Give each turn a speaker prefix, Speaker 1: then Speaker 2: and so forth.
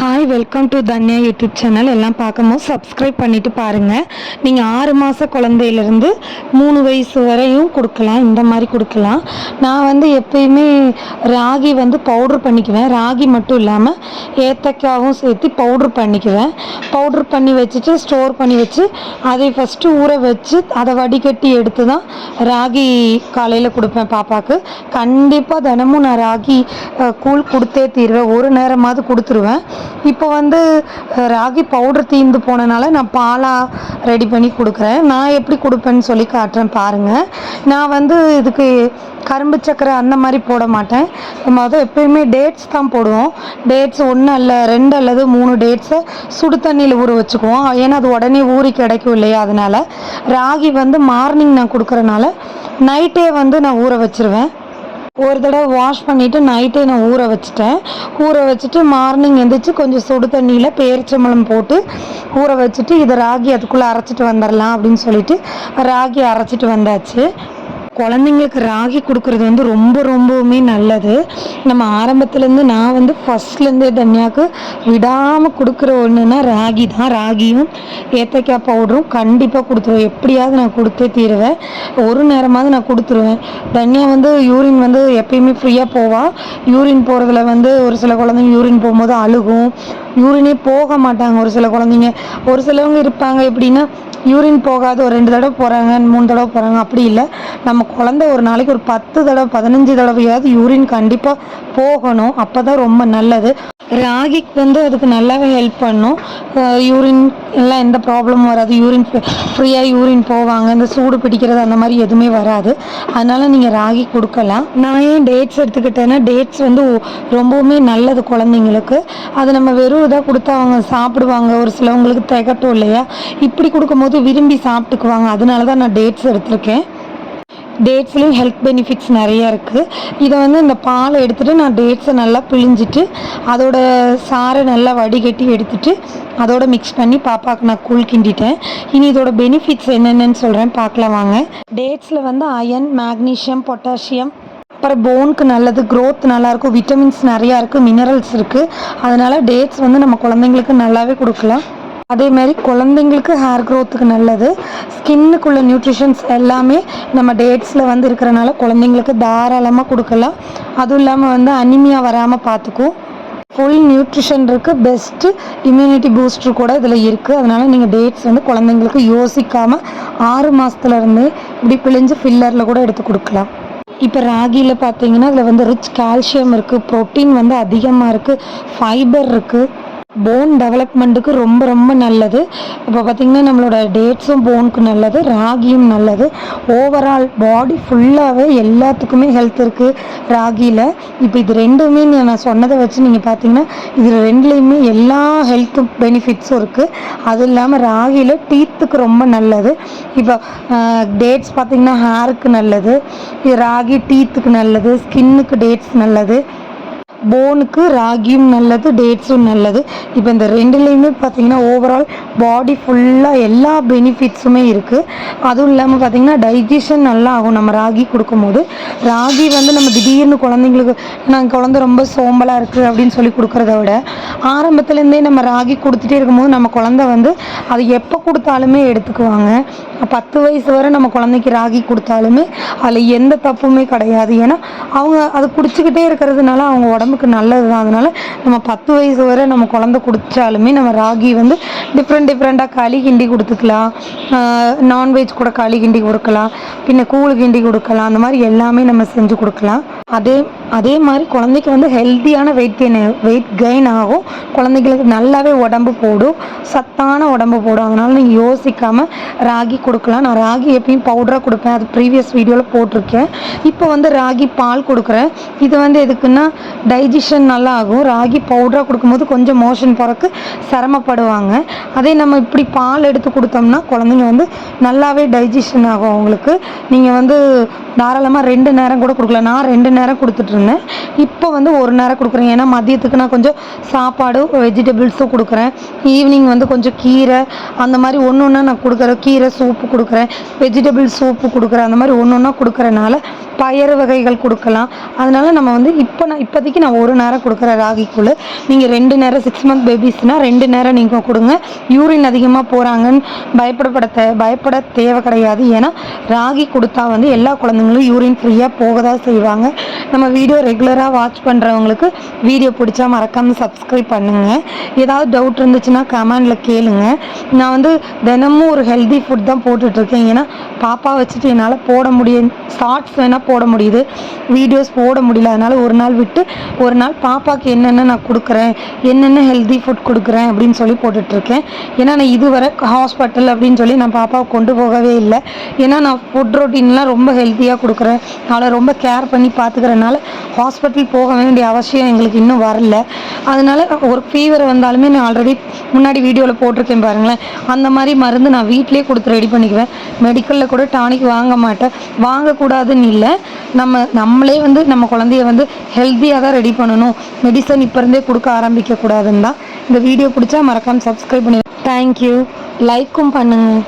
Speaker 1: Hi, welcome to Dhanya YouTube channel. எல்லாம் பார்க்கும்போது subscribe பண்ணிவிட்டு பாருங்கள். நீங்கள் 6 மாத குழந்தையிலேருந்து 3 வயசு வரையும் கொடுக்கலாம். இந்த மாதிரி கொடுக்கலாம். நான் எப்பயுமே ராகி பவுட்ரு பண்ணிக்குவேன். ராகி மட்டும் இல்லாமல் ஏத்தக்காவும் சேர்த்து பவுட்ரு பண்ணிக்குவேன். பவுட்ரு பண்ணி வச்சுட்டு ஸ்டோர் பண்ணி வச்சு அதை ஃபஸ்ட்டு ஊற வச்சு அதை வடிகட்டி எடுத்து தான் ராகி காலையில் கொடுப்பேன் பாப்பாவுக்கு. கண்டிப்பாக தினமும் நான் ராகி கூழ் கொடுத்தே தீருவேன். ஒரு நேரமாவது கொடுத்துருவேன். இப்போ ராகி பவுடர் தீர்ந்து போனனால நான் பாலாக ரெடி பண்ணி கொடுக்குறேன். நான் எப்படி கொடுப்பேன்னு சொல்லி காட்டுறேன் பாருங்கள். நான் இதுக்கு கரும்பு சக்கரை அந்த மாதிரி போட மாட்டேன். எப்பயுமே டேட்ஸ் தான் போடுவோம். டேட்ஸ் 1 அல்ல 2 அல்லது 3 டேட்ஸை சுடு தண்ணியில் ஊற வச்சுக்குவோம். ஏன்னா அது உடனே ஊறி கிடைக்கும் இல்லையா, அதனால் ராகி மார்னிங் நான் கொடுக்குறனால நைட்டே நான் ஊற வச்சுருவேன். ஒரு தடவை வாஷ் பண்ணிவிட்டு நைட்டே நான் ஊற வச்சுட்டேன். ஊற வச்சுட்டு மார்னிங் எழுந்திரிச்சு கொஞ்சம் சுடு தண்ணியில் பேரிச்சம்பழம் போட்டு ஊற வச்சுட்டு இதை ராகி அதுக்குள்ளே அரைச்சிட்டு வந்துடலாம் அப்படின்னு சொல்லிட்டு ராகி அரைச்சிட்டு வந்தாச்சு. குழந்தைங்களுக்கு ராகி கொடுக்குறது ரொம்பவுமே நல்லது. நம்ம ஆரம்பத்துலேருந்து நான் ஃபஸ்ட்லேருந்தே தன்யாவுக்கு விடாமல் கொடுக்குற ஒன்றுனா ராகி தான். ராகியும் ஏத்தக்காய் பவுடரும் கண்டிப்பாக கொடுத்துருவேன். எப்படியாவது நான் கொடுத்தே தீருவேன். ஒரு நேரமாவது நான் கொடுத்துருவேன். தன்யா யூரின் எப்பயுமே ஃப்ரீயாக போவாள். யூரின் போகிறதுல ஒரு சில குழந்தைங்க யூரின் போகும்போது அழுகும். யூரினே போக மாட்டாங்க ஒரு சில குழந்தைங்க. ஒரு சிலவங்க இருப்பாங்க எப்படின்னா யூரின் போகாது, ஒரு 2 தடவை போகிறாங்க, 3 தடவை போகிறாங்க. அப்படி இல்லை, நம்ம குழந்தை ஒரு நாளைக்கு ஒரு 10 தடவை 15 தடவையாவது யூரின் கண்டிப்பாக போகணும். அப்போ தான் ரொம்ப நல்லது. ராகிக்கு அதுக்கு நல்லாவே ஹெல்ப் பண்ணும். யூரின் எல்லாம் எந்த ப்ராப்ளமும் வராது. யூரின் ஃப்ரீயாக யூரின் போவாங்க. இந்த சூடு பிடிக்கிறது அந்த மாதிரி எதுவுமே வராது. அதனால் நீங்கள் ராகி கொடுக்கலாம். நான் ஏன் டேட்ஸ் எடுத்துக்கிட்டேன்னா டேட்ஸ் ரொம்பவுமே நல்லது குழந்தைங்களுக்கு. அது நம்ம வெறும் இதாக கொடுத்தா அவங்க சாப்பிடுவாங்க. ஒரு சிலவங்களுக்கு திகட்டும் இல்லையா, இப்படி கொடுக்கும்போது விரும்பி சாப்பிட்டுக்குவாங்க. அதனால தான் நான் டேட்ஸ் எடுத்திருக்கேன். டேட்ஸ்லேயும் ஹெல்த் பெனிஃபிட்ஸ் நிறையா இருக்குது. இதை இந்த பாலை எடுத்துகிட்டு நான் டேட்ஸை நல்லா பிழிஞ்சிட்டு அதோட சாறை நல்லா வடிகட்டி எடுத்துகிட்டு அதோட மிக்ஸ் பண்ணி பாப்பாவுக்கு நான் கூழ் கிண்டிட்டேன். இனி இதோட பெனிஃபிட்ஸ் என்னென்னு சொல்கிறேன், பார்க்கலாம் வாங்க. டேட்ஸில் அயன், மேக்னீஷியம், பொட்டாசியம், அப்புறம் போனுக்கு நல்லது, க்ரோத் நல்லாயிருக்கும், விட்டமின்ஸ் நிறையா இருக்குது, மினரல்ஸ் இருக்குது. அதனால் டேட்ஸ் நம்ம குழந்தைங்களுக்கு நல்லாவே கொடுக்கலாம். அதேமாதிரி குழந்தைங்களுக்கு ஹேர் க்ரோத்துக்கு நல்லது. ஸ்கின்னுக்குள்ள நியூட்ரிஷன்ஸ் எல்லாமே நம்ம டேட்ஸில் இருக்கிறனால குழந்தைங்களுக்கு தாராளமாக கொடுக்கலாம். அதுவும் இல்லாமல் அனிமியா வராமல் பார்த்துக்கும். ஃபுல் நியூட்ரிஷன் இருக்குது. பெஸ்ட்டு இம்யூனிட்டி பூஸ்டர் கூட இதில் இருக்குது. அதனால் நீங்கள் டேட்ஸ் குழந்தைங்களுக்கு யோசிக்காமல் 6 மாதத்துலேருந்து இப்படி பிழிஞ்சு ஃபில்லரில் கூட எடுத்து கொடுக்கலாம். இப்போ ராகியில் பார்த்தீங்கன்னா அதில் ரிச் கால்சியம் இருக்குது, ப்ரோட்டீன் அதிகமாக இருக்குது, ஃபைபர் இருக்குது, போன் டெவலப்மெண்ட்டுக்கு ரொம்ப நல்லது. இப்போ பார்த்திங்கன்னா நம்மளோட டேட்ஸும் போனுக்கு நல்லது, ராகியும் நல்லது. ஓவரால் பாடி ஃபுல்லாகவே எல்லாத்துக்குமே ஹெல்த் இருக்குது ராகியில். இப்போ இது ரெண்டுமே நான் சொன்னதை வச்சு நீங்கள் பார்த்தீங்கன்னா இதில் ரெண்டுலேயுமே எல்லா ஹெல்த் பெனிஃபிட்ஸும் இருக்குது. அதுவும் இல்லாமல் ராகியில் டீத்துக்கு ரொம்ப நல்லது. இப்போ டேட்ஸ் பார்த்திங்கன்னா ஹேருக்கு நல்லது, ராகி டீத்துக்கு நல்லது, ஸ்கின்னுக்கு டேட்ஸ் நல்லது, போனுக்கு ராகியும் நல்லது, டேட்ஸும் நல்லது. இப்போ இந்த ரெண்டுலேயுமே பார்த்திங்கன்னா ஓவரால் பாடி ஃபுல்லாக எல்லா பெனிஃபிட்ஸுமே இருக்குது. அதுவும் இல்லாமல் பார்த்திங்கன்னா டைஜஷன் நல்லா ஆகும் நம்ம ராகி கொடுக்கும்போது. ராகி நம்ம திடீர்னு குழந்தைங்களுக்கு நாங்கள் குழந்தை ரொம்ப சோம்பலாக இருக்குது அப்படின்னு சொல்லி கொடுக்குறத விட ஆரம்பத்துலேருந்தே நம்ம ராகி கொடுத்துட்டே இருக்கும்போது நம்ம குழந்தை அது எப்போ கொடுத்தாலுமே எடுத்துக்குவாங்க. 10 வயசு வரை நம்ம குழந்தைக்கு ராகி கொடுத்தாலுமே அதில் எந்த தப்புமே கிடையாது. ஏன்னா அவங்க அது குடிச்சிக்கிட்டே இருக்கிறதுனால அவங்க உடம்புக்கு நல்லது தான். அதனால் நம்ம 10 வயசு வரை நம்ம குழந்தை குடித்தாலுமே நம்ம ராகி டிஃப்ரெண்ட்டாக களி கிண்டி கொடுத்துக்கலாம், நான்வெஜ் கூட களி கிண்டி கொடுக்கலாம், பின்ன கூழ் கிண்டி கொடுக்கலாம். அந்த மாதிரி எல்லாமே நம்ம செஞ்சு கொடுக்கலாம். அதே மாதிரி குழந்தைக்கு ஹெல்த்தியான வெயிட் கெயின் ஆகும். குழந்தைங்களுக்கு நல்லாவே உடம்பு போடும், சத்தான உடம்பு போடும். அதனால் நீங்கள் யோசிக்காமல் ராகி கொடுக்கலாம். நான் ராகி எப்பயும் பவுடராக கொடுப்பேன், அது ப்ரீவியஸ் வீடியோவில் போட்டிருக்கேன். இப்போ ராகி பால் கொடுக்குறேன். இது எதுக்குன்னா டைஜஷன் நல்லா ஆகும். ராகி பவுடராக கொடுக்கும்போது கொஞ்சம் மோஷன் போகிறக்கு சிரமப்படுவாங்க. அதே நம்ம இப்படி பால் எடுத்து கொடுத்தோம்னா குழந்தைங்க நல்லாவே டைஜஷன் ஆகும் அவங்களுக்கு. நீங்கள் தாராளமாக 2 நேரம் கூட கொடுக்கலாம். நான் 2 நேரம் கொடுத்துட்ருந்தேன். இப்போ வந்து 1 நேரம் கொடுக்குறேன். ஏன்னா மதியத்துக்கு நான் கொஞ்சம் சாப்பாடு வெஜிடபிள்ஸும் கொடுக்குறேன். ஈவினிங் வந்து கொஞ்சம் கீரை அந்த மாதிரி ஒன்று ஒன்றா நான் கொடுக்குறேன். கீரை சூப்பு கொடுக்குறேன், வெஜிடபிள் சூப்பு கொடுக்குறேன். அந்த மாதிரி ஒன்று ஒன்றா கொடுக்குறனால பயறு வகைகள் கொடுக்கலாம். அதனால நம்ம வந்து இப்போதைக்கு நான் 1 நேரம் கொடுக்குறேன் ராகி கூழ். நீங்கள் 2 நேரம் 6 மந்த் பேபிஸ்னால் 2 நேரம் நீங்கள் கொடுங்க. யூரின் அதிகமாக போகிறாங்கன்னு பயப்பட தேவை கிடையாது. ஏன்னா ராகி கொடுத்தா வந்து எல்லா குழந்தைங்களும் யூரின் ஃப்ரீயாக போக தான் செய்வாங்க. நம்ம வீடியோ ரெகுலராக வாட்ச் பண்ணுறவங்களுக்கு வீடியோ பிடிச்சா மறக்காமல் சப்ஸ்கிரைப் பண்ணுங்கள். ஏதாவது டவுட் இருந்துச்சுன்னா கமெண்டில் கேளுங்க. நான் வந்து தினமும் ஒரு ஹெல்தி ஃபுட் தான் போட்டுட்ருக்கேன். ஏன்னா பாப்பா வச்சுட்டு என்னால் போட முடியும், ஷார்ட்ஸ் வேணால் போட முடியுது, வீடியோஸ் போட முடியல. அதனால் ஒரு நாள் விட்டு ஒரு நாள் பாப்பாவுக்கு என்னென்ன நான் கொடுக்குறேன், என்னென்ன ஹெல்தி ஃபுட் கொடுக்குறேன் அப்படின்னு சொல்லி போட்டுட்ருக்கேன். ஏன்னா நான் இதுவரை ஹாஸ்பிட்டல் அப்படின்னு சொல்லி நான் பாப்பாவை கொண்டு போகவே இல்லை. ஏன்னா நான் ஃபுட் ரொட்டீன்லாம் ரொம்ப ஹெல்த்தியாக கொடுக்குறேன், அவளை ரொம்ப கேர் பண்ணி பார்த்துக்கிறனால ஹாஸ்பிட்டல் போக வேண்டிய அவசியம் எங்களுக்கு இன்னும் வரல. அதனால் ஒரு ஃபீவர் வந்தாலுமே நான் ஆல்ரெடி முன்னாடி வீடியோவில் போட்டிருக்கேன் பாருங்களேன், அந்த மாதிரி மருந்து நான் வீட்டிலே கொடுத்து ரெடி பண்ணிக்குவேன். மெடிக்கலில் கூட டானிக் வாங்க மாட்டேன். வாங்கக்கூடாதுன்னு இல்லை, நம்மளே வந்து நம்ம குழந்தைய வந்து ஹெல்த்தியாக தான் ரெடி பண்ணணும், மெடிசன் இப்போ இருந்தே கொடுக்க ஆரம்பிக்கக்கூடாதுன்னு தான். இந்த வீடியோ பிடிச்சா மறக்காமல் சப்ஸ்கிரைப் பண்ணி தேங்க்யூ, லைக்கும் பண்ணுங்கள்.